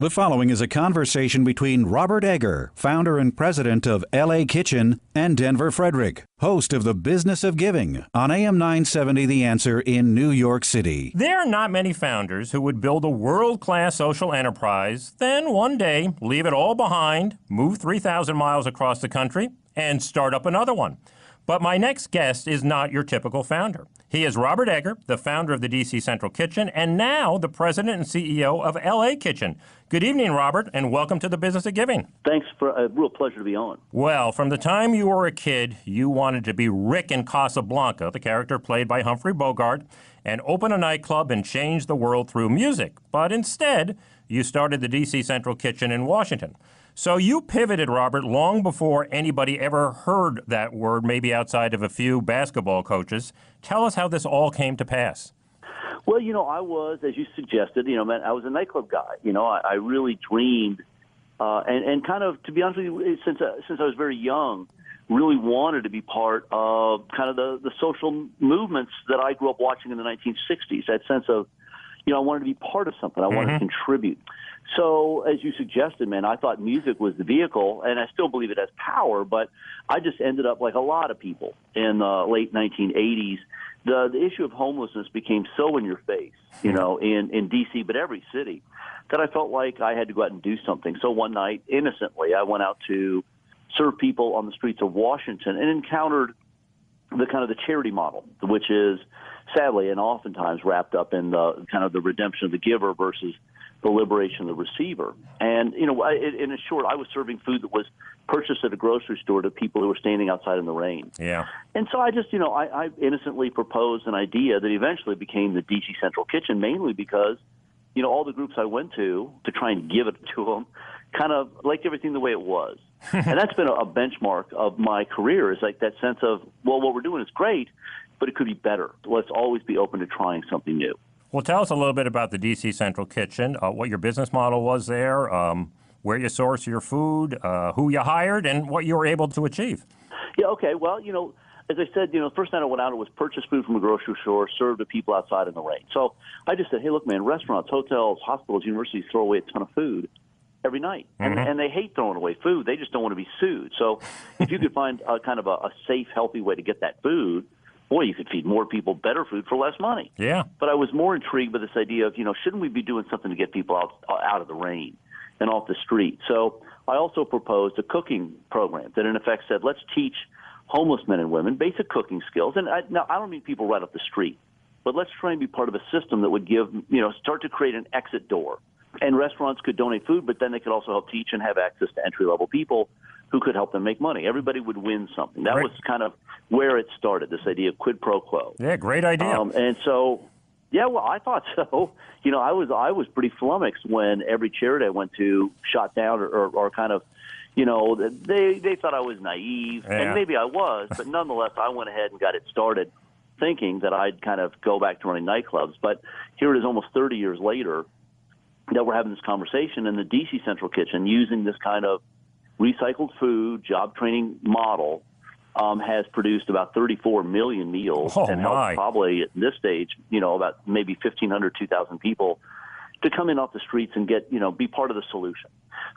The following is a conversation between Robert Egger, founder and president of LA Kitchen, and Denver Frederick, host of The Business of Giving on AM 970 The Answer in New York City. There are not many founders who would build a world-class social enterprise, then one day leave it all behind, move 3,000 miles across the country, and start up another one. But my next guest is not your typical founder. He is Robert Egger, the founder of the DC Central Kitchen, and now the president and CEO of LA Kitchen. Good evening, Robert, and welcome to The Business of Giving. Thanks. For a real pleasure to be on. Well, from the time you were a kid, you wanted to be Rick in Casablanca, the character played by Humphrey Bogart, and open a nightclub and change the world through music. But instead, you started the DC Central Kitchen in Washington. So you pivoted, Robert, long before anybody ever heard that word, maybe outside of a few basketball coaches. Tell us how this all came to pass. Well, I was, as you suggested, man, I was a nightclub guy. I really dreamed and kind of, to be honest with you, since I was very young, really wanted to be part of kind of the social movements that I grew up watching in the 1960s. That sense of, I wanted to be part of something. I wanted to contribute. So, as you suggested, man, I thought music was the vehicle, and I still believe it has power, but I just ended up like a lot of people in the late 1980s. The issue of homelessness became so in your face, in D.C., but every city, that I felt like I had to go out and do something. So one night, innocently, I went out to serve people on the streets of Washington and encountered the kind of the charity model, which is sadly and oftentimes wrapped up in the kind of the redemption of the giver versus the liberation of the receiver. And, in short, I was serving food that was purchased at a grocery store to people who were standing outside in the rain. Yeah. And so I just, I innocently proposed an idea that eventually became the DC Central Kitchen, mainly because, all the groups I went to try and give it to them kind of liked everything the way it was. And that's been a benchmark of my career, is like that sense of, well, what we're doing is great, but it could be better. Let's always be open to trying something new. Well, tell us a little bit about the DC Central Kitchen, what your business model was there, where you source your food, who you hired, and what you were able to achieve. Yeah, okay. Well, as I said, the first night I went out, it was purchase food from a grocery store, served to people outside in the rain. So I just said, hey, look, man, restaurants, hotels, hospitals, universities throw away a ton of food every night. And they hate throwing away food. They just don't want to be sued. So if you could find kind of a safe, healthy way to get that food, boy, you could feed more people better food for less money. Yeah. But I was more intrigued by this idea of, shouldn't we be doing something to get people out of the rain and off the street? So I also proposed a cooking program that in effect said, let's teach homeless men and women basic cooking skills. And now I don't mean people right off the street, but let's try and be part of a system that would give, start to create an exit door. And restaurants could donate food, but then they could also help teach and have access to entry-level people who could help them make money. Everybody would win something. That was kind of where it started, this idea of quid pro quo. Yeah, great idea. And so, yeah, well, I thought so. I was pretty flummoxed when every charity I went to shot down or kind of, they thought I was naive, and maybe I was, but nonetheless, I went ahead and got it started thinking that I'd kind of go back to running nightclubs. But here it is almost 30 years later that we're having this conversation in the DC Central Kitchen using this kind of recycled food, job training model, has produced about 34 million meals and helped probably at this stage, about maybe 1,500, 2,000 people to come in off the streets and get, be part of the solution.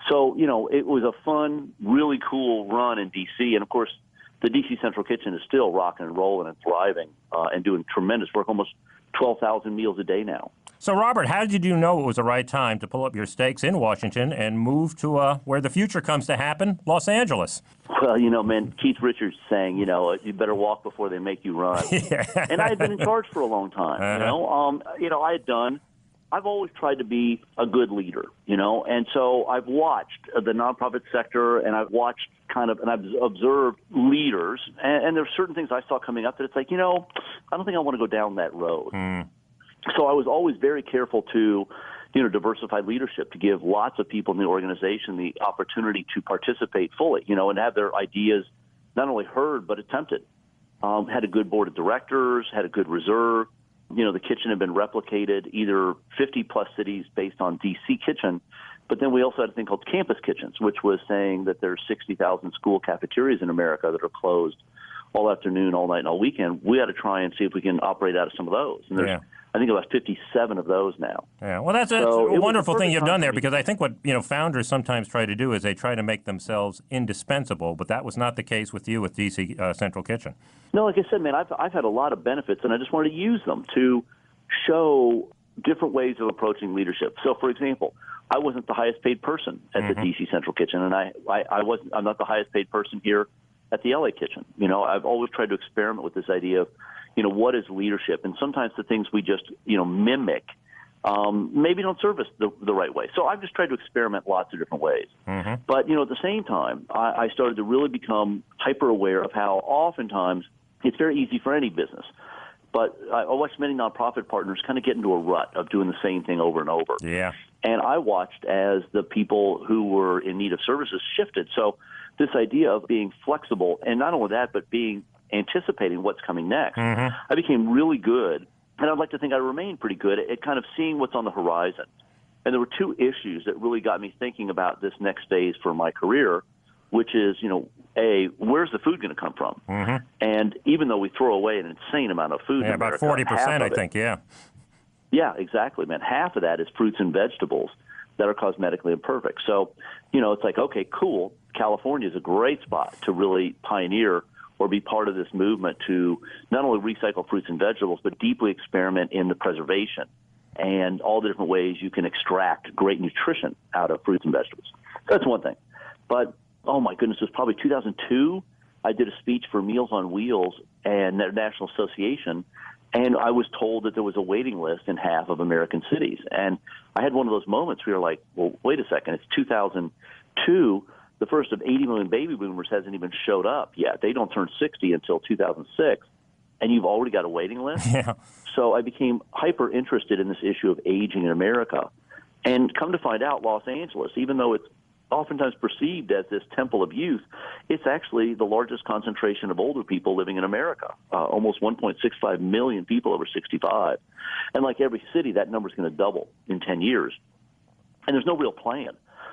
So, it was a fun, really cool run in D.C. And, of course, the D.C. Central Kitchen is still rocking and rolling and thriving and doing tremendous work, almost 12,000 meals a day now. So, Robert, how did you know it was the right time to pull up your stakes in Washington and move to where the future comes to happen, Los Angeles? Well, man, Keith Richards saying, you better walk before they make you run. Yeah. And I had been in charge for a long time, I've always tried to be a good leader, and so I've watched the nonprofit sector, and I've watched and I've observed leaders, and there's certain things I saw coming up that it's like, I don't think I want to go down that road. So I was always very careful to, diversify leadership, to give lots of people in the organization the opportunity to participate fully, and have their ideas not only heard but attempted. Had a good board of directors, had a good reserve. The kitchen had been replicated either 50-plus cities based on D.C. Kitchen, but then we also had a thing called campus kitchens, which was saying that there's 60,000 school cafeterias in America that are closed all afternoon, all night, and all weekend. We got to try and see if we can operate out of some of those. And there's, I think, about 57 of those now. Yeah, well, that's a wonderful thing you've done there, because I think what founders sometimes try to do is they try to make themselves indispensable, but that was not the case with you with DC Central Kitchen. No, like I said, man, I've had a lot of benefits, and I just wanted to use them to show different ways of approaching leadership. So, for example, I wasn't the highest paid person at the DC Central Kitchen, and I'm not the highest paid person here at the LA Kitchen. I've always tried to experiment with this idea of, what is leadership? And sometimes the things we just, mimic maybe don't serve us the right way. So I've just tried to experiment lots of different ways. But, at the same time, I started to really become hyper aware of how oftentimes it's very easy for any business. But I watched many nonprofit partners kind of get into a rut of doing the same thing over and over. Yeah. And I watched as the people who were in need of services shifted. So this idea of being flexible, and not only that, but anticipating what's coming next, I became really good, and I'd like to think I remain pretty good at kind of seeing what's on the horizon. And there were two issues that really got me thinking about this next phase for my career, which is, A, where's the food going to come from? And even though we throw away an insane amount of food in America, about 40%, I think, yeah. Yeah, exactly, man. Half of that is fruits and vegetables that are cosmetically imperfect. So, it's like, okay, cool. California is a great spot to really pioneer or be part of this movement to not only recycle fruits and vegetables, but deeply experiment in the preservation and all the different ways you can extract great nutrition out of fruits and vegetables. So that's one thing. But, oh my goodness, it was probably 2002. I did a speech for Meals on Wheels and their national association, and I was told that there was a waiting list in half of American cities. And I had one of those moments where you're like, well, wait a second, it's 2002. The first of 80 million baby boomers hasn't even showed up yet. They don't turn 60 until 2006, and you've already got a waiting list? Yeah. So I became hyper interested in this issue of aging in America. And come to find out, Los Angeles, even though it's oftentimes perceived as this temple of youth, it's actually the largest concentration of older people living in America, almost 1.65 million people over 65. And like every city, that number is going to double in 10 years. And there's no real plan.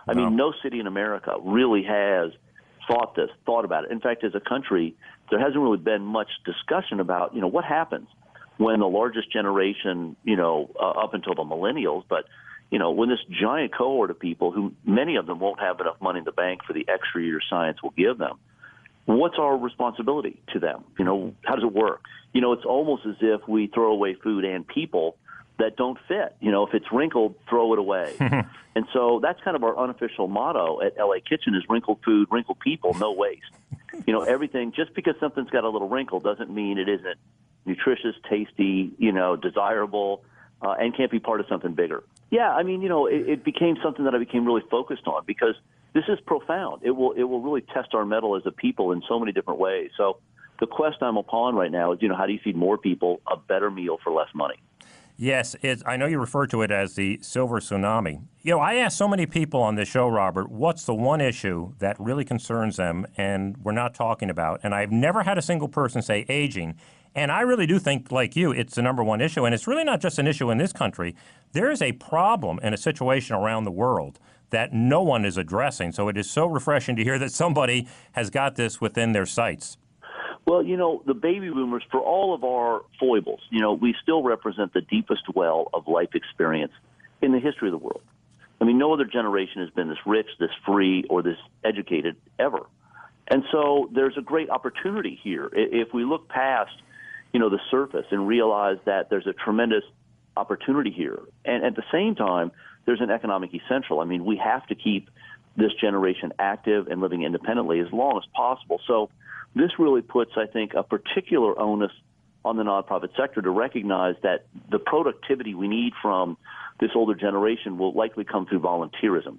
I mean, no city in America really has thought about it. In fact, as a country, there hasn't really been much discussion about, what happens when the largest generation, up until the millennials, but when this giant cohort of people who many of them won't have enough money in the bank for the extra year science will give them, what's our responsibility to them? How does it work? It's almost as if we throw away food and people that don't fit. If it's wrinkled, throw it away. And so that's kind of our unofficial motto at LA Kitchen is wrinkled food, wrinkled people, no waste. Everything, just because something's got a little wrinkle doesn't mean it isn't nutritious, tasty, desirable, and can't be part of something bigger. Yeah, I mean, it became something that I became really focused on because this is profound. It will really test our mettle as a people in so many different ways. So the quest I'm upon right now is, how do you feed more people a better meal for less money? Yes, I know you refer to it as the silver tsunami. I ask so many people on this show, Robert, what's the one issue that really concerns them and we're not talking about? And I've never had a single person say aging. And I really do think, like you, it's the number one issue. And it's really not just an issue in this country. There is a problem and a situation around the world that no one is addressing. So it is so refreshing to hear that somebody has got this within their sights. Well, the baby boomers, for all of our foibles, we still represent the deepest well of life experience in the history of the world. I mean, no other generation has been this rich, this free, or this educated ever. And so there's a great opportunity here. If we look past, the surface and realize that there's a tremendous opportunity here. And at the same time, there's an economic essential. I mean, we have to keep this generation active and living independently as long as possible. So this really puts, I think, a particular onus on the nonprofit sector to recognize that the productivity we need from this older generation will likely come through volunteerism.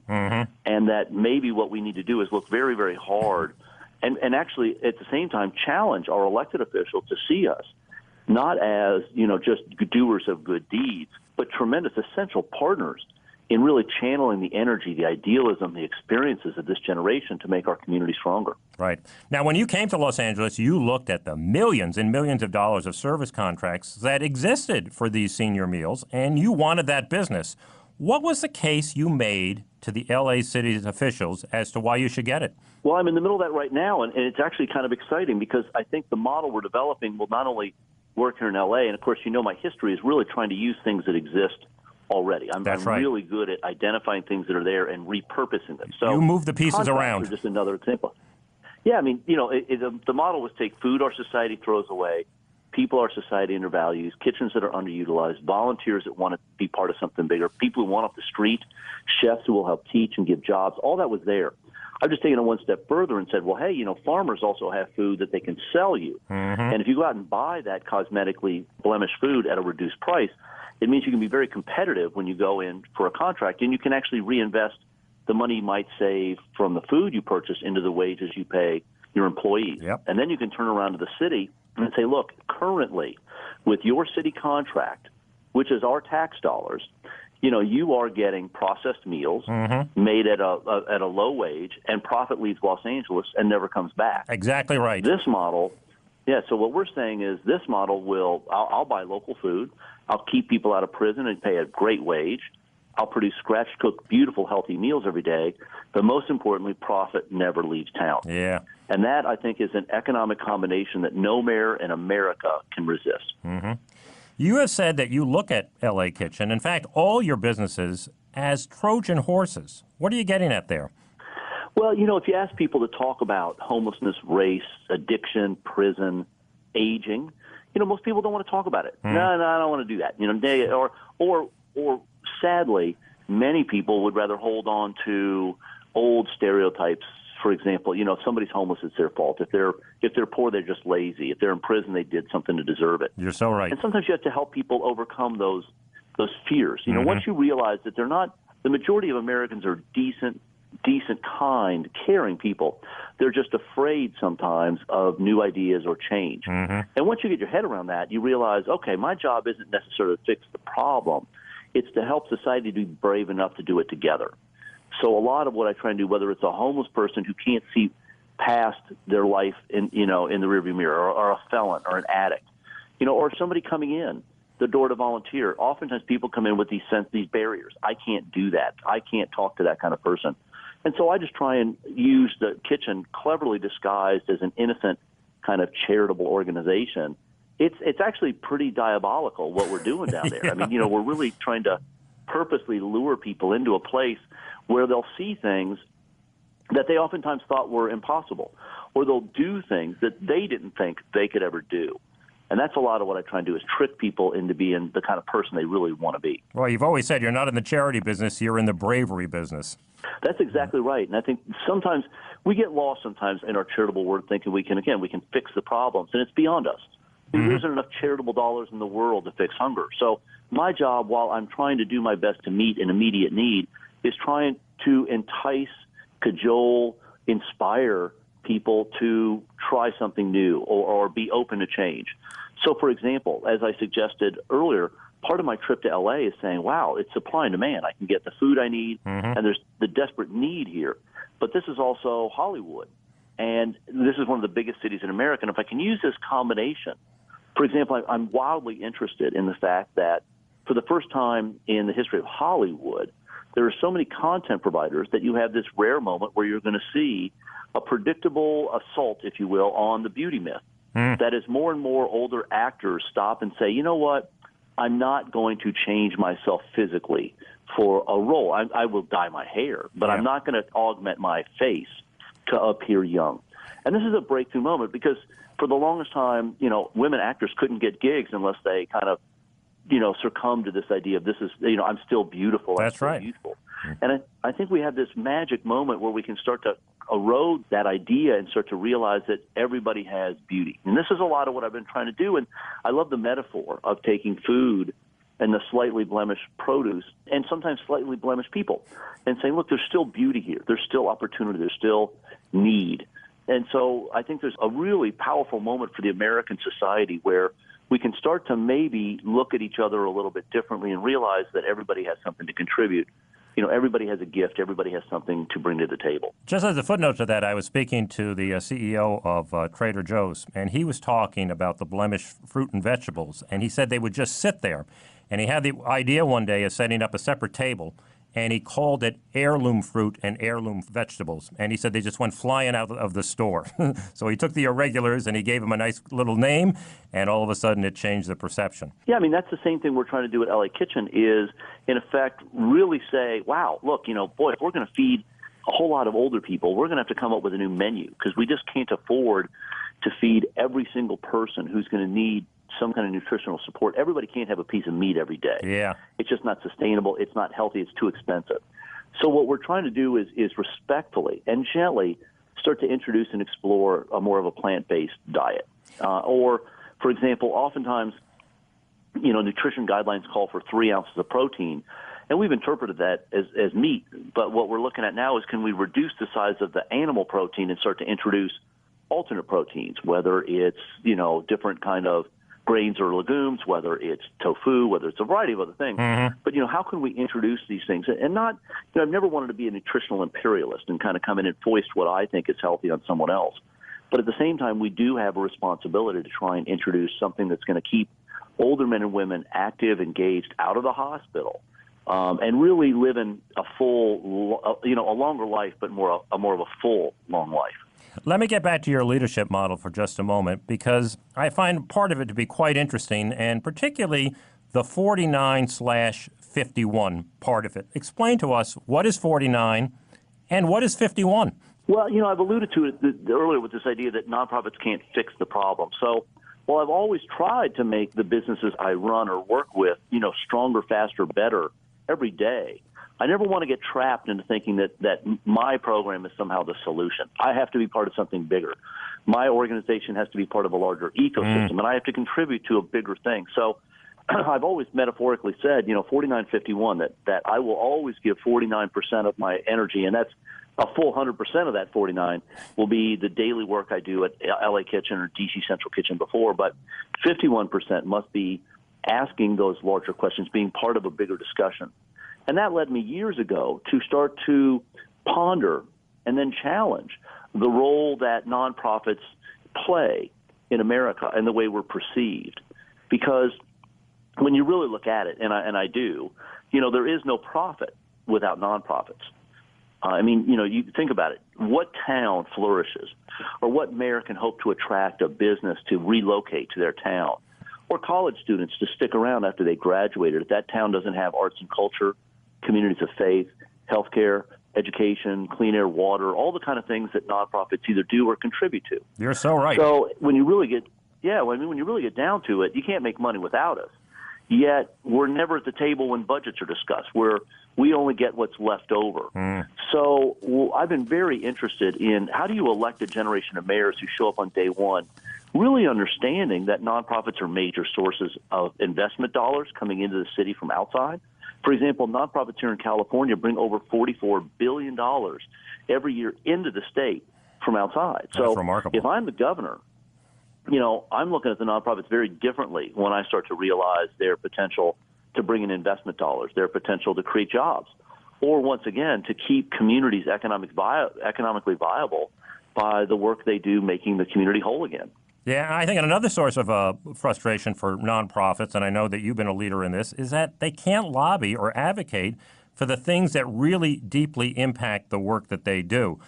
And that maybe what we need to do is look very, very hard and actually at the same time challenge our elected officials to see us not as, just doers of good deeds, but tremendous essential partners in really channeling the energy, the idealism, the experiences of this generation to make our community stronger. Right. Now, when you came to Los Angeles, you looked at the millions and millions of dollars of service contracts that existed for these senior meals, and you wanted that business. What was the case you made to the L.A. city's officials as to why you should get it? Well, I'm in the middle of that right now, and it's actually kind of exciting because I think the model we're developing will not only work here in L.A., and of course, you know my history is really trying to use things that exist already. I'm That's right. really good at identifying things that are there and repurposing them. So you move the pieces contracts around. are just another example. Yeah, I mean, you know, the model was take food our society throws away, people our society undervalues, kitchens that are underutilized, volunteers that want to be part of something bigger, people who want off the street, chefs who will help teach and give jobs. All that was there. I've just taken it one step further and said, well, hey, you know, farmers also have food that they can sell you. And if you go out and buy that cosmetically blemished food at a reduced price, it means you can be very competitive when you go in for a contract, and you can actually reinvest the money you might save from the food you purchase into the wages you pay your employees. Yep. And then you can turn around to the city and say, look, currently with your city contract, which is our tax dollars, you know, you are getting processed meals made at a low wage, and profit leaves Los Angeles and never comes back. Exactly right. This model, yeah, so what we're saying is this model will, I'll buy local food, I'll keep people out of prison and pay a great wage, I'll produce scratch-cooked, beautiful, healthy meals every day, but most importantly, profit never leaves town. Yeah. And that, I think, is an economic combination that no mayor in America can resist. You have said that you look at L.A. Kitchen, in fact, all your businesses, as Trojan horses. What are you getting at there? Well, you know, if you ask people to talk about homelessness, race, addiction, prison, aging, you know, most people don't want to talk about it. No, I don't want to do that. You know, or sadly, many people would rather hold on to old stereotypes. For example, you know, if somebody's homeless, it's their fault. If they're poor, they're just lazy. If they're in prison, they did something to deserve it. You're so right. And sometimes you have to help people overcome those fears. You know, once you realize that they're not, the majority of Americans are decent, kind, caring people. They're just afraid sometimes of new ideas or change. And once you get your head around that, you realize, okay, my job isn't necessarily to fix the problem. It's to help society be brave enough to do it together. So a lot of what I try and do, whether it's a homeless person who can't see past their life in the rearview mirror, or a felon or an addict, you know, or somebody coming in the door to volunteer. Oftentimes people come in with these barriers. I can't do that. I can't talk to that kind of person. And so I just try and use the kitchen, cleverly disguised as an innocent kind of charitable organization. It's actually pretty diabolical what we're doing down there. I mean, you know, we're really trying to purposely lure people into a place where they'll see things that they oftentimes thought were impossible, or they'll do things that they didn't think they could ever do. And that's a lot of what I try and do, is trick people into being the kind of person they really want to be. Well, you've always said you're not in the charity business, you're in the bravery business. That's exactly right. And I think sometimes we get lost sometimes in our charitable work, thinking we can fix the problems, and it's beyond us. There isn't enough charitable dollars in the world to fix hunger. So my job, while I'm trying to do my best to meet an immediate need, is trying to entice, cajole, inspire people to try something new or be open to change. So, for example, as I suggested earlier, part of my trip to L.A. is saying, wow, it's supply and demand. I can get the food I need, and there's the desperate need here. But this is also Hollywood, and this is one of the biggest cities in America. And if I can use this combination, for example, I'm wildly interested in the fact that for the first time in the history of Hollywood, there are so many content providers that you have this rare moment where you're going to see a predictable assault, if you will, on the beauty myth. That is, more and more older actors stop and say, you know what, I'm not going to change myself physically for a role. I will dye my hair, but I'm not going to augment my face to appear young. And this is a breakthrough moment because for the longest time, you know, women actors couldn't get gigs unless they kind of, you know, succumb to this idea of this is, you know, I'm still beautiful. That's I'm still right. youthful. And I think we have this magic moment where we can start to erode that idea and start to realize that everybody has beauty. And this is a lot of what I've been trying to do. And I love the metaphor of taking food and the slightly blemished produce and sometimes slightly blemished people and saying, look, there's still beauty here. There's still opportunity. There's still need. And so I think there's a really powerful moment for the American society where we can start to maybe look at each other a little bit differently and realize that everybody has something to contribute. You know, everybody has a gift. Everybody has something to bring to the table. Just as a footnote to that, I was speaking to the CEO of Trader Joe's, and he was talking about the blemished fruit and vegetables, and he said they would just sit there. And he had the idea one day of setting up a separate table, and he called it heirloom fruit and heirloom vegetables. And he said they just went flying out of the store. So he took the irregulars and he gave them a nice little name, and all of a sudden it changed the perception. Yeah, I mean, that's the same thing we're trying to do at LA Kitchen is, in effect, really say, wow, look, boy, if we're going to feed a whole lot of older people, we're going to have to come up with a new menu because we just can't afford to feed every single person who's going to need some kind of nutritional support. Everybody can't have a piece of meat every day. Yeah. It's just not sustainable. It's not healthy. It's too expensive. So what we're trying to do is respectfully and gently start to introduce and explore a more of a plant-based diet. Or, for example, oftentimes, nutrition guidelines call for 3 ounces of protein, and we've interpreted that as meat. But what we're looking at now is, can we reduce the size of the animal protein and start to introduce alternate proteins, whether it's, different kind of grains or legumes, whether it's tofu, whether it's a variety of other things. Mm-hmm. But, how can we introduce these things? And not, I've never wanted to be a nutritional imperialist and kind of come in and foist what I think is healthy on someone else. But at the same time, we do have a responsibility to try and introduce something that's going to keep older men and women active, engaged, out of the hospital, and really living a full, a longer life, but more of a full, long life. Let me get back to your leadership model for just a moment, because I find part of it to be quite interesting, and particularly the 49/51 part of it. Explain to us, what is 49 and what is 51? Well, I've alluded to it earlier with this idea that nonprofits can't fix the problem. So while I've always tried to make the businesses I run or work with, stronger, faster, better every day, I never want to get trapped into thinking that my program is somehow the solution. I have to be part of something bigger. My organization has to be part of a larger ecosystem, and I have to contribute to a bigger thing. So I've always metaphorically said, 49/51, that I will always give 49% of my energy, and that's a full 100% of that 49 will be the daily work I do at LA Kitchen or DC Central Kitchen before, but 51% must be asking those larger questions, being part of a bigger discussion. And that led me years ago to start to ponder and then challenge the role that nonprofits play in America and the way we're perceived. Because when you really look at it, and I do, there is no profit without nonprofits. You think about it. What town flourishes, or what mayor can hope to attract a business to relocate to their town, or college students to stick around after they graduated if that town doesn't have arts and culture, communities of faith, healthcare, education, clean air, water, all the kind of things that nonprofits either do or contribute to. You're so right. So when you really get down to it, you can't make money without us. Yet we're never at the table when budgets are discussed, where we only get what's left over. So I've been very interested in, how do you elect a generation of mayors who show up on day one really understanding that nonprofits are major sources of investment dollars coming into the city from outside. For example, nonprofits here in California bring over $44 billion every year into the state from outside. That's remarkable. If I'm the governor, I'm looking at the nonprofits very differently when I start to realize their potential to bring in investment dollars, their potential to create jobs, or once again, to keep communities economically viable by the work they do making the community whole again. Yeah, I think another source of frustration for nonprofits, and I know that you've been a leader in this, is that they can't lobby or advocate for the things that really deeply impact the work that they do.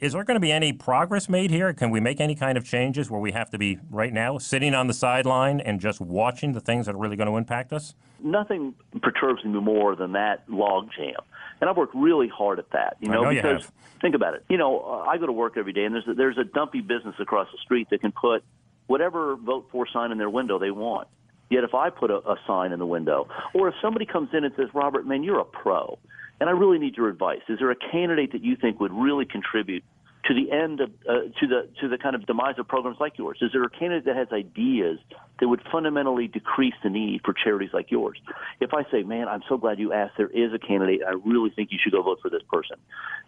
Is there going to be any progress made here? Can we make any kind of changes where we have to be right now sitting on the sideline and just watching the things that are really going to impact us? Nothing perturbs me more than that logjam. And I've worked really hard at that, because think about it. I go to work every day, and there's a dumpy business across the street that can put whatever vote for sign in their window they want. Yet if I put a sign in the window, or if somebody comes in and says, Robert, man, you're a pro, and I really need your advice. Is there a candidate that you think would really contribute to the end of to the kind of demise of programs like yours? Is there a candidate that has ideas that would fundamentally decrease the need for charities like yours? If I say, man, I'm so glad you asked, there is a candidate, I really think you should go vote for this person.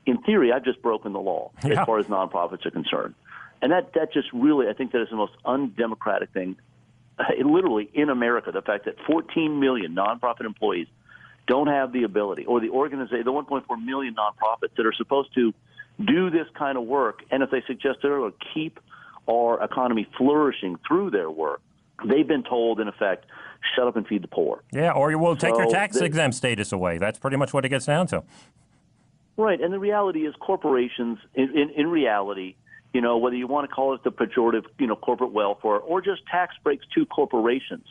In theory, I've just broken the law as far as nonprofits are concerned. And that just really, I think that is the most undemocratic thing, literally in America, the fact that 14 million nonprofit employees don't have the ability, or the 1.4 million nonprofits that are supposed to do this kind of work, and if they suggested it, keep our economy flourishing through their work, they've been told, in effect, shut up and feed the poor. Yeah, or you will take your So tax-exempt status away. That's pretty much what it gets down to. Right, and the reality is corporations, in reality, whether you want to call it the pejorative, corporate welfare or just tax breaks to corporations,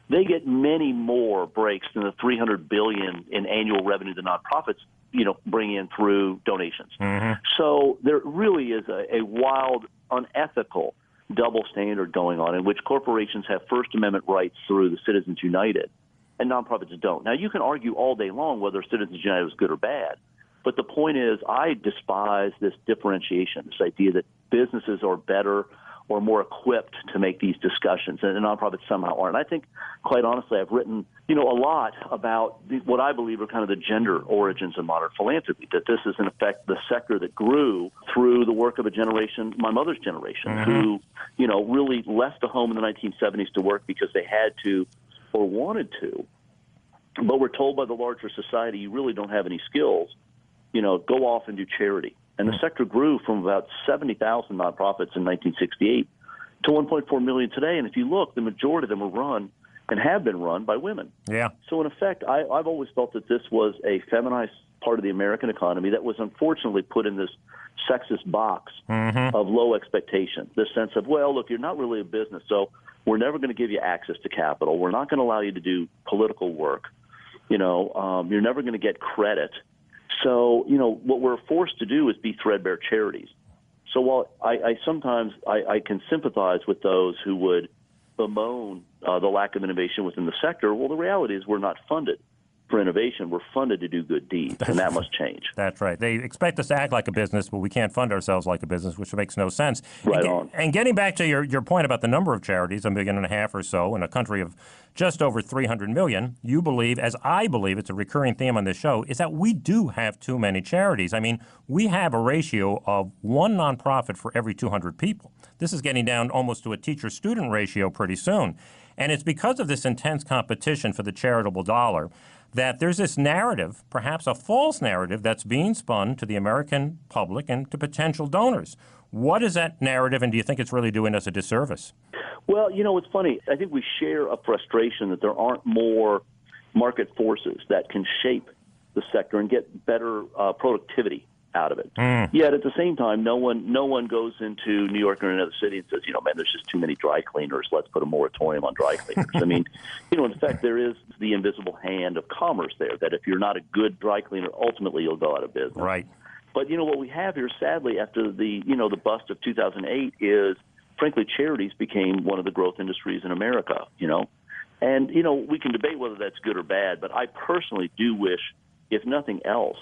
they get many more breaks than the $300 billion in annual revenue the nonprofits, bring in through donations. Mm-hmm. So there really is a wild, unethical double standard going on in which corporations have First Amendment rights through the Citizens United and nonprofits don't. Now, you can argue all day long whether Citizens United was good or bad, but the point is I despise this differentiation, this idea that businesses are better or more equipped to make these discussions, and the nonprofits somehow aren't. I think, quite honestly, I've written, a lot about what I believe are kind of the gender origins of modern philanthropy, that this is, in effect, the sector that grew through the work of a generation, my mother's generation, Mm-hmm. who, really left the home in the 1970s to work because they had to or wanted to, but were told by the larger society, you really don't have any skills, go off and do charity. And the sector grew from about 70,000 nonprofits in 1968 to 1.4 million today. And if you look, the majority of them were run and have been run by women. Yeah. So in effect, I've always felt that this was a feminized part of the American economy that was unfortunately put in this sexist box Mm-hmm. of low expectation, this sense of, well, look, you're not really a business, so we're never going to give you access to capital. We're not going to allow you to do political work. You're never going to get credit. So, what we're forced to do is be threadbare charities. So while I sometimes can sympathize with those who would bemoan the lack of innovation within the sector, well, the reality is we're not funded for innovation. We're funded to do good deeds, and that must change. That's right. They expect us to act like a business, but we can't fund ourselves like a business, which makes no sense. Right on. And getting back to your point about the number of charities, 1.5 million or so, in a country of just over 300 million, you believe, as I believe, it's a recurring theme on this show, is that we do have too many charities. I mean, we have a ratio of one nonprofit for every 200 people. This is getting down almost to a teacher-student ratio pretty soon. And it's because of this intense competition for the charitable dollar that there's this narrative, perhaps a false narrative, that's being spun to the American public and to potential donors. What is that narrative, and do you think it's really doing us a disservice? Well, it's funny. I think we share a frustration that there aren't more market forces that can shape the sector and get better productivity out of it. Yet at the same time, no one goes into New York or another city and says, man, there's just too many dry cleaners. Let's put a moratorium on dry cleaners. I mean, in fact, there is the invisible hand of commerce there, that if you're not a good dry cleaner, ultimately you'll go out of business. Right. But, what we have here, sadly, after the bust of 2008 is, frankly, charities became one of the growth industries in America, And, we can debate whether that's good or bad, but I personally do wish, if nothing else,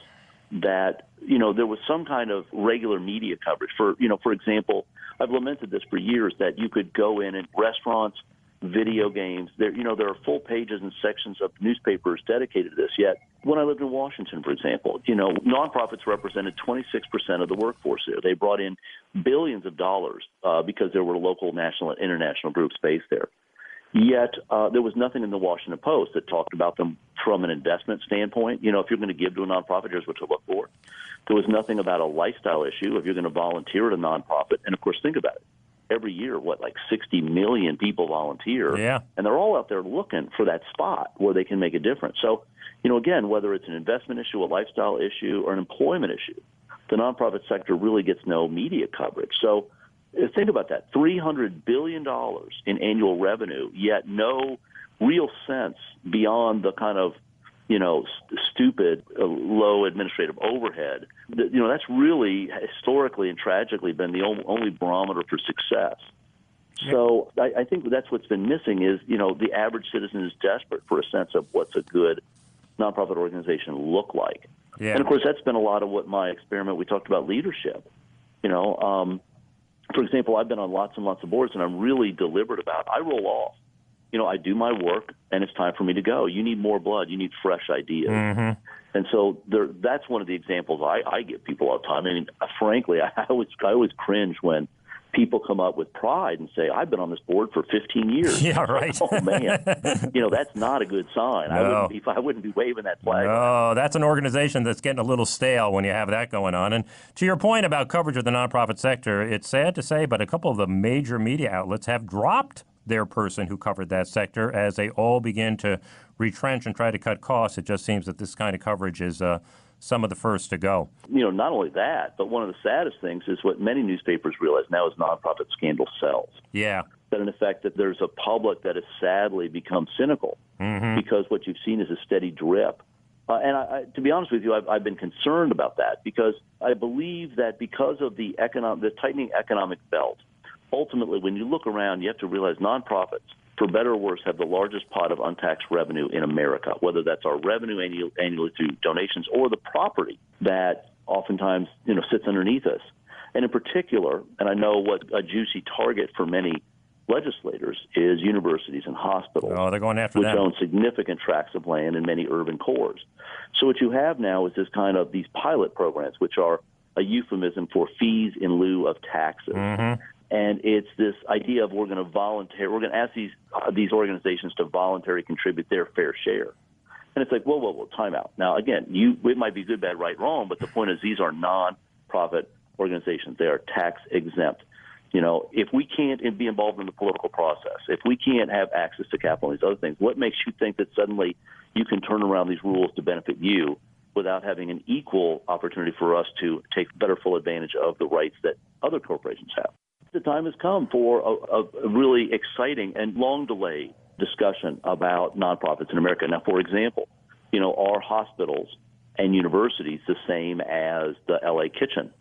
that, there was some kind of regular media coverage. For example, I've lamented this for years, that you could go in restaurants, video games, there are full pages and sections of newspapers dedicated to this. Yet, when I lived in Washington, for example, nonprofits represented 26% of the workforce there. They brought in billions of dollars because there were local, national, and international groups based there. Yet there was nothing in the Washington Post that talked about them from an investment standpoint. If you're going to give to a nonprofit, here's what to look for. There was nothing about a lifestyle issue if you're going to volunteer at a nonprofit. And, of course, think about it. Every year, 60 million people volunteer. Yeah. And they're all out there looking for that spot where they can make a difference. So, again, whether it's an investment issue, a lifestyle issue, or an employment issue, the nonprofit sector really gets no media coverage. So think about that, $300 billion in annual revenue, yet no real sense beyond the kind of, stupid, low administrative overhead. That's really historically and tragically been the only barometer for success. So I think that's what's been missing is, the average citizen is desperate for a sense of what's a good nonprofit organization look like. Yeah. And, of course, that's been a lot of what my experiment, we talked about leadership. For example, I've been on lots and lots of boards, and I'm really deliberate about I roll off. I do my work, and it's time for me to go. You need more blood. You need fresh ideas. Mm-hmm. And so that's one of the examples I give people all the time. I mean, frankly, I always cringe when people come up with pride and say, I've been on this board for 15 years. Yeah, right. Oh, man. That's not a good sign. No. I wouldn't be waving that flag. No, that's an organization that's getting a little stale when you have that going on. And to your point about coverage of the nonprofit sector, it's sad to say, but a couple of the major media outlets have dropped their person who covered that sector. As they all begin to retrench and try to cut costs, it just seems that this kind of coverage is some of the first to go. Not only that, but one of the saddest things is what many newspapers realize now is nonprofit scandal sells. Yeah. That in effect that there's a public that has sadly become cynical because what you've seen is a steady drip. And to be honest with you, I've been concerned about that because I believe that because of the tightening economic belt, ultimately when you look around, you have to realize nonprofits, for better or worse, have the largest pot of untaxed revenue in America, whether that's our revenue annually through donations or the property that oftentimes sits underneath us. And in particular, and I know what a juicy target for many legislators is universities and hospitals. Oh, they're going after which them. own significant tracts of land in many urban cores. So what you have now is this kind of these pilot programs, which are a euphemism for fees in lieu of taxes. And it's this idea of we're going to ask these organizations to voluntarily contribute their fair share. And it's like, whoa, time out. Now, again, it might be good, bad, right, wrong, but the point is these are non-profit organizations. They are tax exempt. If we can't be involved in the political process, if we can't have access to capital and these other things, what makes you think that suddenly you can turn around these rules to benefit you without having an equal opportunity for us to take better full advantage of the rights that other corporations have? The time has come for a really exciting and long-delayed discussion about nonprofits in America. Now, for example, are hospitals and universities the same as the LA Kitchen?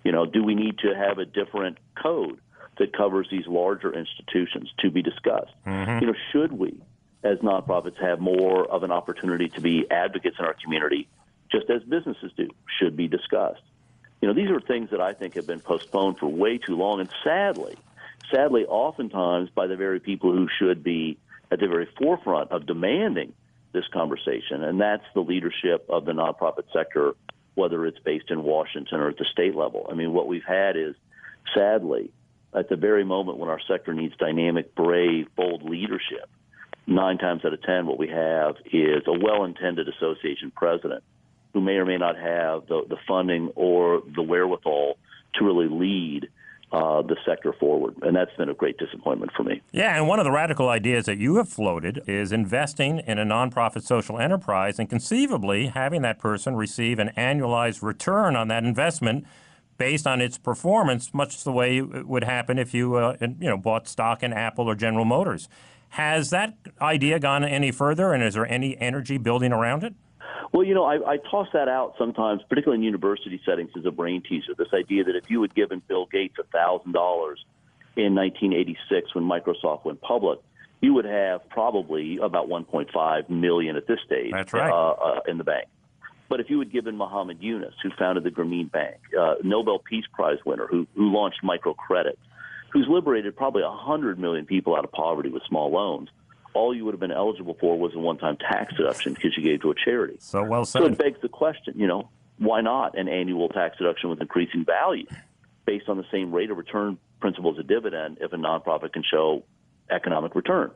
Do we need to have a different code that covers these larger institutions to be discussed? Should we, as nonprofits, have more of an opportunity to be advocates in our community, just as businesses do, should be discussed? These are things that I think have been postponed for way too long, and sadly, oftentimes by the very people who should be at the very forefront of demanding this conversation, and that's the leadership of the nonprofit sector, whether it's based in Washington or at the state level. I mean, what we've had is, sadly, at the very moment when our sector needs dynamic, brave, bold leadership, 9 times out of 10 what we have is a well-intended association president who may or may not have the funding or the wherewithal to really lead the sector forward. And that's been a great disappointment for me. Yeah, and one of the radical ideas that you have floated is investing in a nonprofit social enterprise and conceivably having that person receive an annualized return on that investment based on its performance, much the way it would happen if you bought stock in Apple or General Motors. Has that idea gone any further, and is there any energy building around it? Well, I toss that out sometimes, particularly in university settings, as a brain teaser, this idea that if you had given Bill Gates $1,000 in 1986 when Microsoft went public, you would have probably about $1.5 million at this stage. That's right. In the bank. But if you had given Muhammad Yunus, who founded the Grameen Bank, Nobel Peace Prize winner, who launched microcredit, who's liberated probably 100 million people out of poverty with small loans, all you would have been eligible for was a one-time tax deduction because you gave to a charity. So well said. So it begs the question, why not an annual tax deduction with increasing value based on the same rate of return principle as a dividend if a nonprofit can show economic return?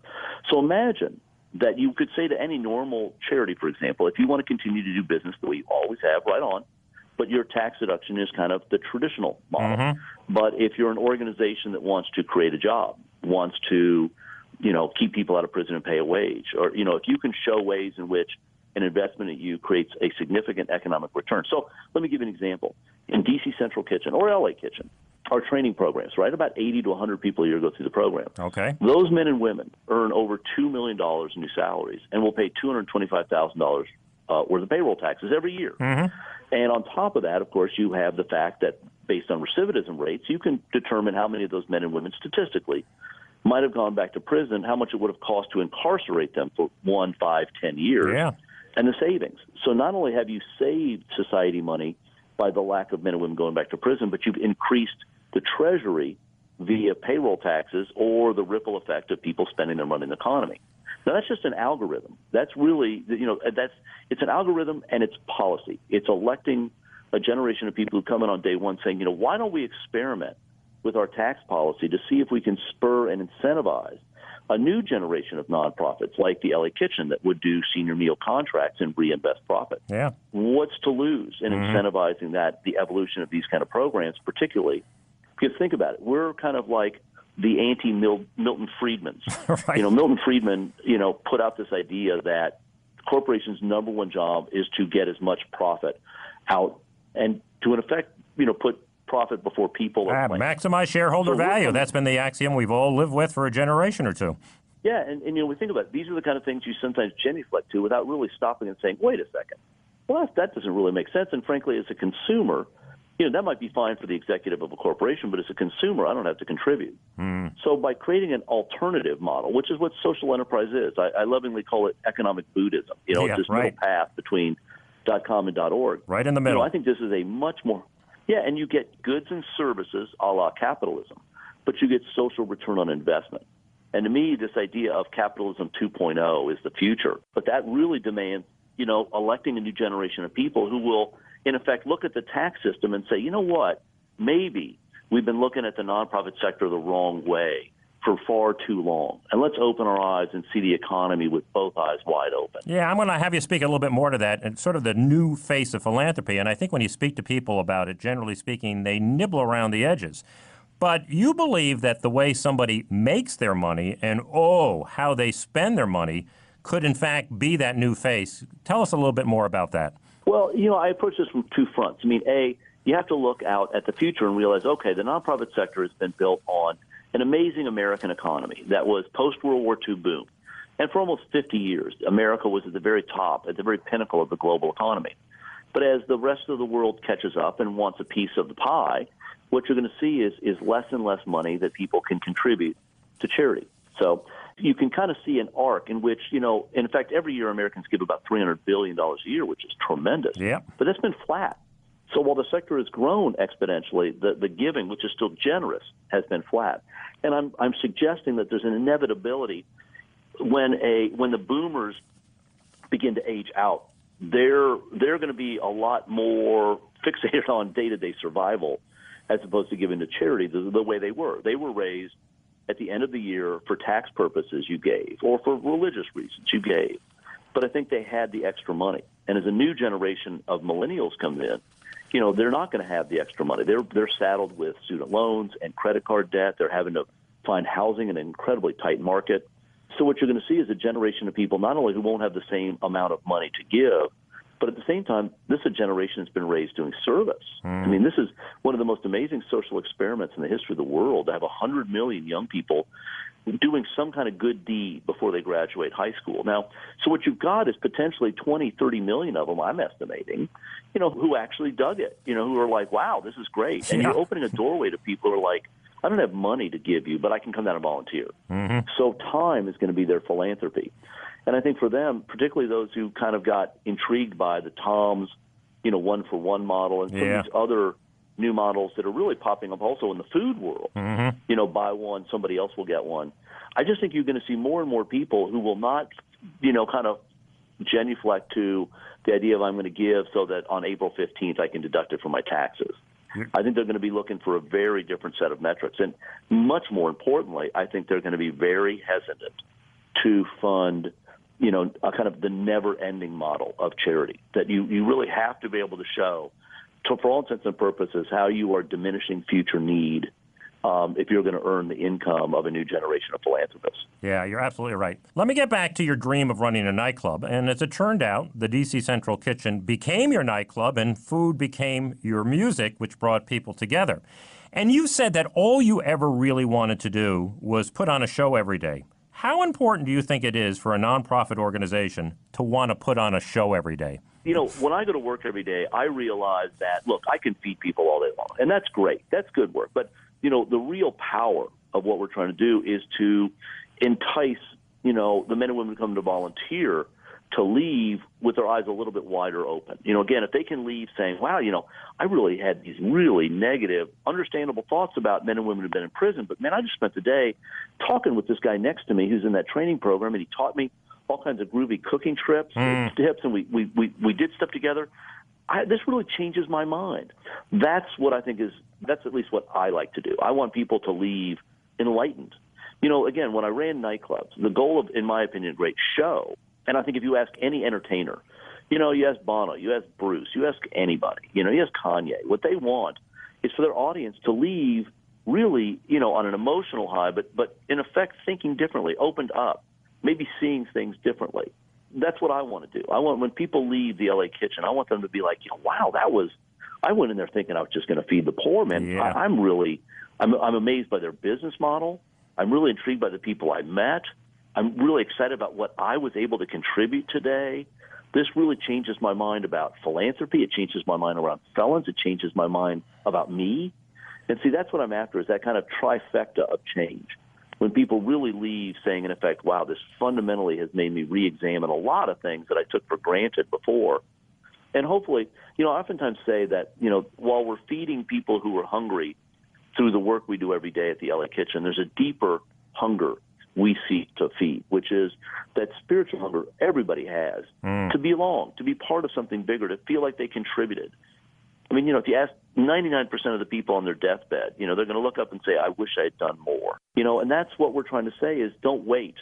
So imagine that you could say to any normal charity, for example, if you want to continue to do business the way you always have, right on, but your tax deduction is kind of the traditional model. But if you're an organization that wants to create a job, wants to keep people out of prison and pay a wage, or, if you can show ways in which an investment in you creates a significant economic return. So let me give you an example. In DC Central Kitchen or LA Kitchen, our training programs, right? About 80 to 100 people a year go through the program. Okay. Those men and women earn over $2 million in new salaries and will pay $225,000 worth of payroll taxes every year. And on top of that, of course, you have the fact that based on recidivism rates, you can determine how many of those men and women statistically might have gone back to prison, how much it would have cost to incarcerate them for 1, 5, 10 years, and the savings. So not only have you saved society money by the lack of men and women going back to prison, but you've increased the Treasury via payroll taxes or the ripple effect of people spending their money in the economy. Now, that's just an algorithm. That's really, it's an algorithm and it's policy. It's electing a generation of people who come in on day one saying, why don't we experiment with our tax policy to see if we can spur and incentivize a new generation of nonprofits like the LA Kitchen that would do senior meal contracts and reinvest profit. Yeah. What's to lose in incentivizing the evolution of these kind of programs, particularly? Because think about it. We're kind of like the anti-Milton Friedmans. Right. Milton Friedman, put out this idea that corporations' number one job is to get as much profit out and to, in effect, put profit before people or plans. Maximize shareholder value. That's been the axiom we've all lived with for a generation or two. Yeah, and we think about it. These are the kind of things you sometimes genuflect to without really stopping and saying, wait a second. Well, that doesn't really make sense. And frankly, as a consumer, that might be fine for the executive of a corporation, but as a consumer, I don't have to contribute. So by creating an alternative model, which is what social enterprise is, I lovingly call it economic Buddhism. It's this middle path between .com and .org. Right in the middle. I think this is a much more, and you get goods and services a la capitalism, but you get social return on investment. And to me, this idea of capitalism 2.0 is the future. But that really demands, electing a new generation of people who will, in effect, look at the tax system and say, you know what, maybe we've been looking at the nonprofit sector the wrong way for far too long. And let's open our eyes and see the economy with both eyes wide open. Yeah, I'm going to have you speak a little bit more to that and sort of the new face of philanthropy. And I think when you speak to people about it, generally speaking, they nibble around the edges. But you believe that the way somebody makes their money and, how they spend their money could, in fact, be that new face. Tell us a little bit more about that. Well, I approach this from two fronts. You have to look out at the future and realize, okay, the nonprofit sector has been built on an amazing American economy that was post-World War II boom. And for almost 50 years, America was at the very top, at the very pinnacle of the global economy. But as the rest of the world catches up and wants a piece of the pie, what you're going to see is less and less money that people can contribute to charity. So you can kind of see an arc in which, in fact, every year Americans give about $300 billion a year, which is tremendous. Yeah. But that's been flat. So while the sector has grown exponentially, the giving, which is still generous, has been flat. And I'm suggesting that there's an inevitability when the boomers begin to age out, they're going to be a lot more fixated on day-to-day survival as opposed to giving to charity the way they were. They were raised at the end of the year for tax purposes you gave, or for religious reasons you gave. But I think they had the extra money. And as a new generation of millennials come in, they're not going to have the extra money. They're saddled with student loans and credit card debt. They're having to find housing in an incredibly tight market. So what you're going to see is a generation of people not only who won't have the same amount of money to give, but at the same time, this is a generation that's been raised doing service. This is one of the most amazing social experiments in the history of the world, to have 100 million young people doing some kind of good deed before they graduate high school. Now, so what you've got is potentially 20, 30 million of them, I'm estimating, who actually dug it, who are like, wow, this is great. And you're opening a doorway to people who are like, I don't have money to give you, but I can come down and volunteer. So time is going to be their philanthropy. And I think for them, particularly those who kind of got intrigued by the Tom's, one-for-one model and some of these other new models that are really popping up also in the food world, buy one, somebody else will get one. I just think you're going to see more and more people who will not, kind of genuflect to the idea of I'm going to give so that on April 15th I can deduct it from my taxes. I think they're going to be looking for a very different set of metrics. And much more importantly, I think they're going to be very hesitant to fund a kind of the never-ending model of charity, that you really have to be able to show, for all intents and purposes, how you are diminishing future need if you're going to earn the income of a new generation of philanthropists. Yeah, you're absolutely right. Let me get back to your dream of running a nightclub. And as it turned out, the DC Central Kitchen became your nightclub and food became your music, which brought people together. And you said that all you ever really wanted to do was put on a show every day. How important do you think it is for a nonprofit organization to want to put on a show every day? When I go to work every day, I realize that, look, I can feed people all day long, and that's great. That's good work. But, the real power of what we're trying to do is to entice, the men and women who come to volunteer to leave with their eyes a little bit wider open. Again, if they can leave saying, wow, I really had these really negative, understandable thoughts about men and women who've been in prison, but man, I just spent the day talking with this guy next to me who's in that training program, and he taught me all kinds of groovy cooking tips, and we did stuff together. This really changes my mind. That's what I think that's at least what I like to do. I want people to leave enlightened. Again, when I ran nightclubs, the goal of, in my opinion, a great show, and I think if you ask any entertainer, you ask Bono, you ask Bruce, you ask anybody, you ask Kanye, what they want is for their audience to leave really, on an emotional high, but in effect thinking differently, opened up, maybe seeing things differently. That's what I want to do. I want, when people leave the LA Kitchen, I want them to be like, wow, I went in there thinking I was just going to feed the poor, man. Yeah. I'm amazed by their business model. I'm really intrigued by the people I met. I'm really excited about what I was able to contribute today. This really changes my mind about philanthropy. It changes my mind around felons. It changes my mind about me. And see, that's what I'm after, is that kind of trifecta of change. When people really leave saying, in effect, wow, this fundamentally has made me re-examine a lot of things that I took for granted before. And hopefully, I oftentimes say that, while we're feeding people who are hungry through the work we do every day at the LA Kitchen, there's a deeper hunger we seek to feed, which is that spiritual hunger everybody has to belong, to be part of something bigger, to feel like they contributed. I mean, if you ask 99% of the people on their deathbed, they're going to look up and say, I wish I had done more. And that's what we're trying to say is don't wait.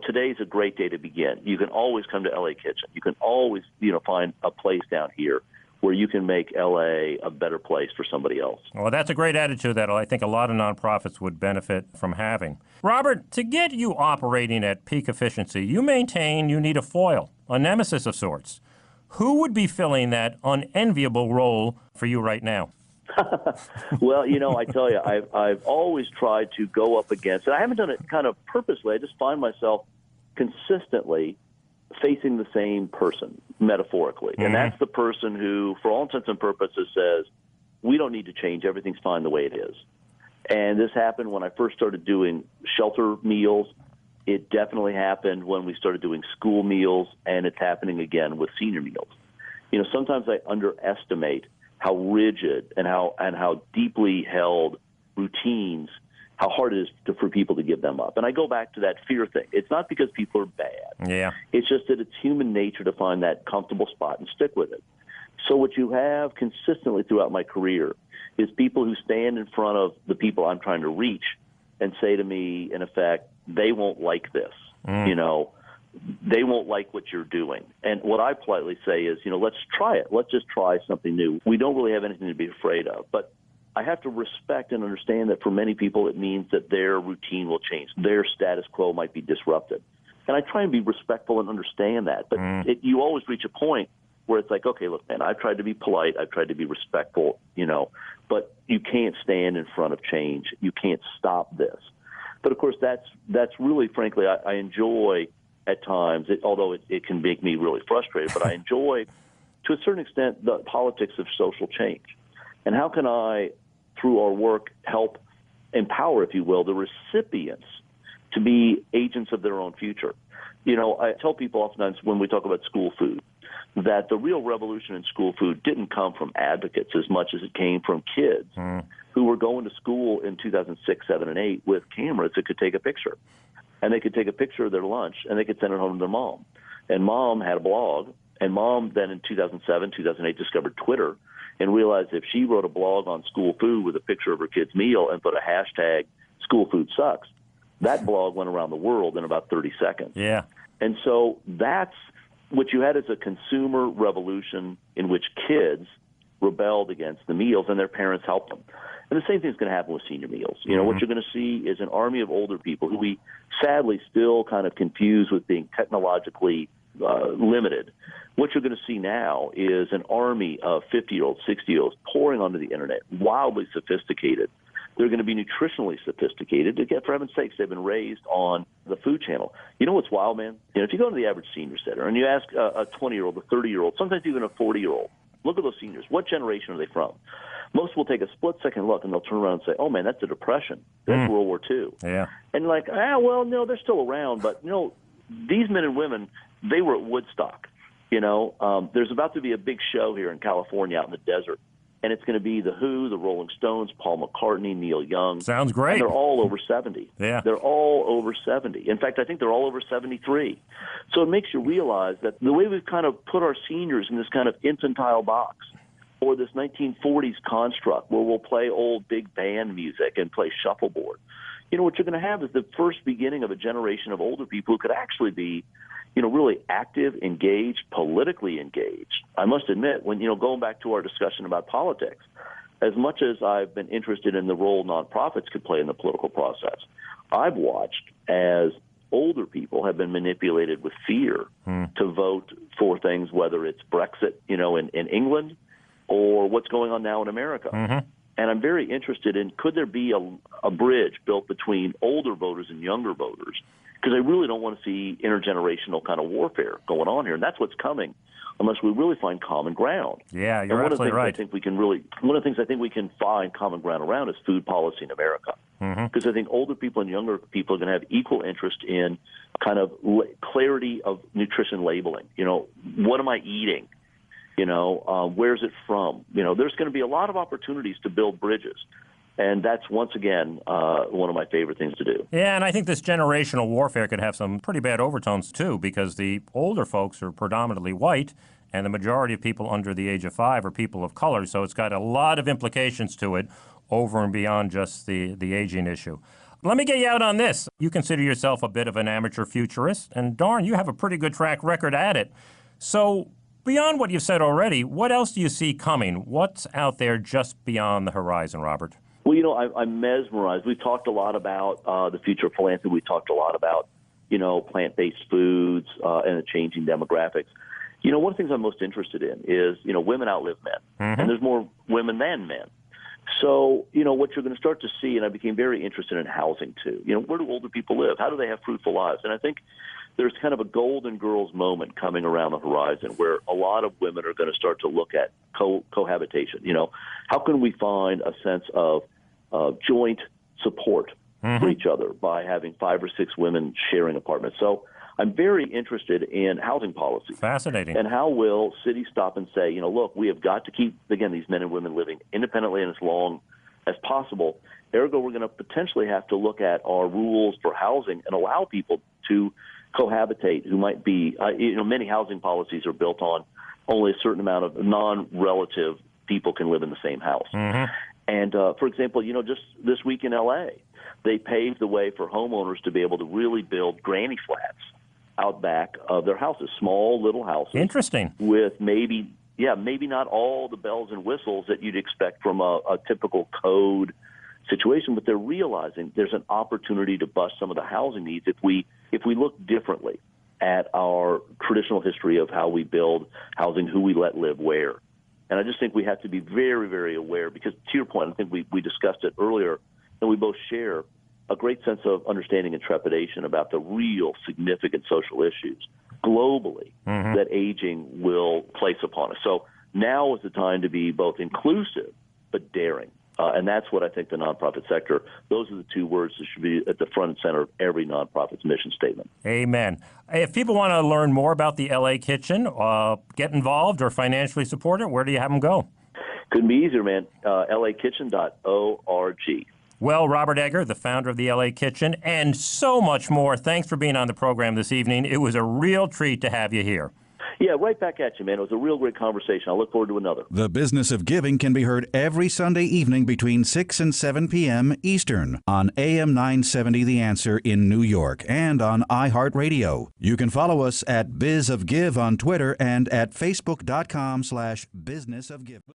Today's a great day to begin. You can always come to LA Kitchen. You can always, find a place down here where you can make LA a better place for somebody else. Well, that's a great attitude that I think a lot of nonprofits would benefit from having. Robert, to get you operating at peak efficiency, you maintain you need a foil, a nemesis of sorts. Who would be filling that unenviable role for you right now? Well, I tell you, I've always tried to go up against, and I haven't done it kind of purposely. I just find myself consistently facing the same person, metaphorically. And that's the person who, for all intents and purposes, says, we don't need to change. Everything's fine the way it is. And this happened when I first started doing shelter meals. It definitely happened when we started doing school meals, and it's happening again with senior meals. Sometimes I underestimate how rigid and how deeply held routines, how hard it is for people to give them up. And I go back to that fear thing. It's not because people are bad. Yeah. It's just that it's human nature to find that comfortable spot and stick with it. So what you have consistently throughout my career is people who stand in front of the people I'm trying to reach and say to me, in effect, they won't like this. They won't like what you're doing. And what I politely say is, let's try it. Let's just try something new. We don't really have anything to be afraid of. But I have to respect and understand that for many people it means that their routine will change. Their status quo might be disrupted. And I try and be respectful and understand that. But you always reach a point where it's like, okay, look, man, I've tried to be polite. I've tried to be respectful, but you can't stand in front of change. You can't stop this. But, of course, that's really, frankly, I enjoy at times, although it can make me really frustrated, but I enjoy, to a certain extent, the politics of social change. And how can I, through our work, help empower, if you will, the recipients to be agents of their own future? I tell people oftentimes when we talk about school food that the real revolution in school food didn't come from advocates as much as it came from kids who were going to school in 2006, 7, and 8 with cameras that could take a picture. And they could take a picture of their lunch, and they could send it home to their mom. And mom had a blog, and mom then in 2007, 2008 discovered Twitter and realized if she wrote a blog on school food with a picture of her kid's meal and put a hashtag school food sucks, that blog went around the world in about 30 seconds. Yeah. And so that's what you had as a consumer revolution in which kids rebelled against the meals and their parents helped them. And the same thing is going to happen with senior meals. What you're going to see is an army of older people who we sadly still kind of confuse with being technologically limited. What you're going to see now is an army of 50-year-olds, 60-year-olds pouring onto the internet, wildly sophisticated. They're going to be nutritionally sophisticated. For heaven's sakes, they've been raised on the Food Channel. You know what's wild, man? If you go to the average senior center and you ask a 20-year-old, a 30-year-old, sometimes even a 40-year-old, look at those seniors. What generation are they from? Most will take a split-second look, and they'll turn around and say, oh, man, that's the Depression. That's World War II. Yeah. And no, they're still around. But, these men and women, they were at Woodstock. There's about to be a big show here in California out in the desert. And it's going to be The Who, the Rolling Stones, Paul McCartney, Neil Young. Sounds great. And they're all over 70. Yeah. They're all over 70. In fact, I think they're all over 73. So it makes you realize that the way we've kind of put our seniors in this kind of infantile box, or this 1940s construct where we'll play old big band music and play shuffleboard, what you're going to have is the first beginning of a generation of older people who could actually be really active, engaged, politically engaged. I must admit, when, going back to our discussion about politics, as much as I've been interested in the role nonprofits could play in the political process, I've watched as older people have been manipulated with fear to vote for things, whether it's Brexit, in England, or what's going on now in America. And I'm very interested in, could there be a bridge built between older voters and younger voters? Because I really don't want to see intergenerational kind of warfare going on here, and that's what's coming unless we really find common ground. Yeah, you're absolutely right. One of the things I think we can find common ground around is food policy in America. Because I think older people and younger people are going to have equal interest in kind of clarity of nutrition labeling. What am I eating? Where's it from? There's going to be a lot of opportunities to build bridges. And that's, once again, one of my favorite things to do. Yeah, and I think this generational warfare could have some pretty bad overtones, too, because the older folks are predominantly white, and the majority of people under the age of 5 are people of color. So it's got a lot of implications to it over and beyond just the aging issue. Let me get you out on this. You consider yourself a bit of an amateur futurist, and darn, you have a pretty good track record at it. So beyond what you've said already, what else do you see coming? What's out there just beyond the horizon, Robert? Well, I'm mesmerized. We've talked a lot about the future of philanthropy. We talked a lot about, plant-based foods and the changing demographics. One of the things I'm most interested in is, women outlive men, and there's more women than men. So, what you're going to start to see, and I became very interested in housing, too. Where do older people live? How do they have fruitful lives? And I think there's kind of a golden girls moment coming around the horizon where a lot of women are going to start to look at cohabitation. How can we find a sense of joint support for each other by having 5 or 6 women sharing apartments? So I'm very interested in housing policy. Fascinating. And how will cities stop and say, look, we have got to keep, again, these men and women living independently and as long as possible. Ergo, we're going to potentially have to look at our rules for housing and allow people to cohabitate who might be, many housing policies are built on only a certain amount of non-relative people can live in the same house. And, for example, just this week in L.A., they paved the way for homeowners to be able to really build granny flats out back of their houses, small little houses. Interesting. With maybe not all the bells and whistles that you'd expect from a typical code situation, but they're realizing there's an opportunity to bust some of the housing needs if we look differently at our traditional history of how we build housing, who we let live where. And I just think we have to be very, very aware because, to your point, I think we discussed it earlier, and we both share a great sense of understanding and trepidation about the real significant social issues globally that aging will place upon us. So now is the time to be both inclusive but daring. And that's what I think the nonprofit sector, those are the 2 words that should be at the front and center of every nonprofit's mission statement. Amen. If people want to learn more about the LA Kitchen, get involved or financially support it, where do you have them go? Couldn't be easier, man. lakitchen.org. Well, Robert Egger, the founder of the LA Kitchen, and so much more. Thanks for being on the program this evening. It was a real treat to have you here. Yeah, right back at you, man. It was a real great conversation. I look forward to another. The Business of Giving can be heard every Sunday evening between 6 and 7 p.m. Eastern on AM 970 The Answer in New York and on iHeartRadio. You can follow us at Biz of Give on Twitter and at Facebook.com/businessofgive.